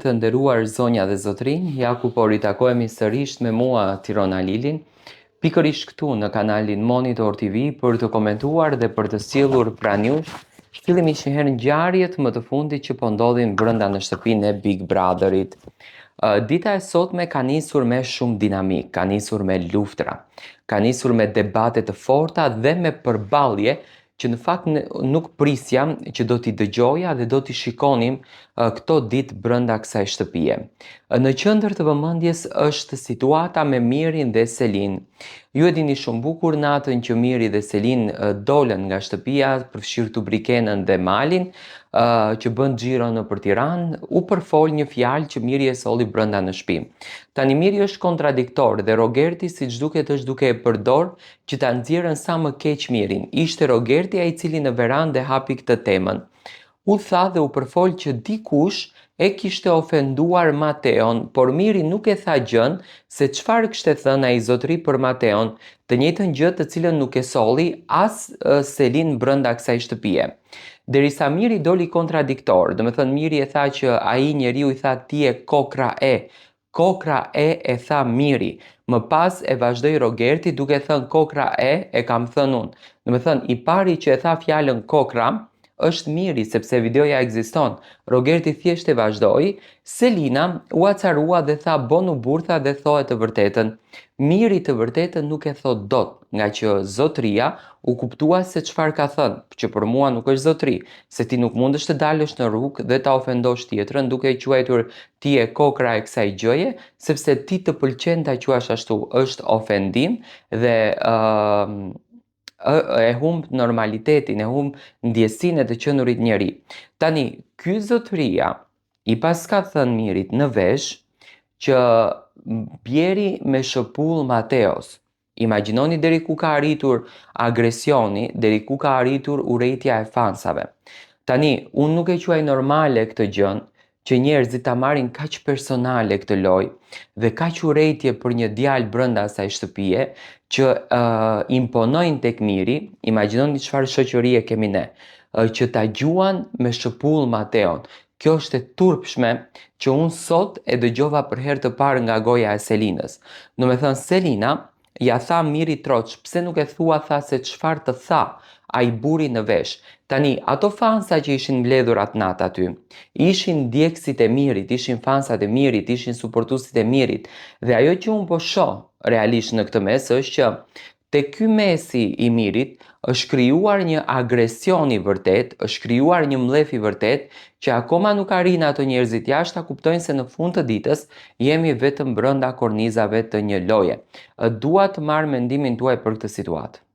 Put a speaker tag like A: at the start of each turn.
A: të nderuar zonja dhe zotrinj, ja ku po ritakohemi sërish me mua Tirona Lilin, pikërisht këtu në kanalin Monitor TV për të komentuar dhe për të sjellur pranë jush fillimisht një herë ngjarjet më të fundit që po ndodhin brenda në shtëpinë e Big Brotherit. Dita e sotme ka nisur me shumë dinamik, ka nisur me luftra, ka nisur me debate të forta dhe me përballje që në fakt nuk prisja që do t'i dëgjoja dhe do t'i shikonim këto ditë brenda kësaj shtëpie. Në qendër të vëmendjes është situata me Mirin dhe Selin. Ju e dini shumë bukur natën që Miri dhe Selin dolën nga shtëpia, përfshirë Tubrikenën dhe Malin, që bën xhiro nëpër Tiranë, u përfol një fjalë që Miri e solli brenda në shtëpi. Tani Miri është kontradiktor dhe Rogerti siç duket është duke e përdor që ta nxjerrën sa më keq Mirin. Ishte Rogerti ai i cili në verandë hapi këtë temën. U tha dhe u përfol që dikush e kishte ofenduar Mateon, por Miri nuk e tha gjën se çfarë kishte thënë ai zotëri për Mateon, të njëjtën gjë të cilën nuk e solli as Selin brenda kësaj shtëpie. Derisa Miri doli kontradiktor, do të thënë Miri e tha që ai njeriu i tha ti je kokra e tha Miri. Më pas e vazhdoi Rogerti duke thënë kokra e kam thënë unë. Do të thënë i pari që e tha fjalën kokra është Miri sepse videoja ekziston. Rogerti thjesht e vazhdoi, Selina u acarua dhe tha bonu burtha dhe thoe të vërtetën. Miri të vërtetën nuk e thot dot, nga që zotëria u kuptua se çfarë ka thënë, që për mua nuk është zotëri, se ti nuk mundesh të dalësh në rrugë dhe ta ofendosh tjetrën duke i quajtur ti e kokra e kësaj gjëje, sepse ti të pëlqen ta quash ashtu, është ofendim dhe e humb normalitetin, e humb ndjesinë e të qenurit njeri. Tani, ky zotëria i pas ka thënë Mirit në vesh që bjeri me shëpull Mateos. Imagjinoni deri ku ka arritur agresioni, deri ku ka arritur urrejtja e fansave. Tani, unë nuk e quaj normale këtë gjën, që njerëzit ta marrin kaq personale këtë lojë dhe kaq urrejtje për një djalë brenda asaj shtëpie që imponojnë tek Miri. Imagjinoni çfarë shoqërie kemi ne, që ta gjuan me shëpull Mateon. Kjo është e turpshme që unë sot e dëgjova për herë të parë nga goja e Selinës. Do me thënë Selina ja tha Miri troç, pse nuk e thua tha se çfarë të tha ai buri në vesh. Tani, ato fansa që ishin mbledhur atë natë aty, ishin ndjekësit e Mirit, ishin fansat e Mirit, ishin suportuesit e Mirit. Dhe ajo që unë po shoh realisht në këtë mes është që te ky mesi i Mirit është krijuar një agresion i vërtet, është krijuar një mllef i vërtet që akoma nuk arrin ato njerëzit jashtë ta kuptojnë se në fund të ditës jemi vetëm brenda kornizave të një loje. Dua të marr mendimin tuaj për këtë situatë.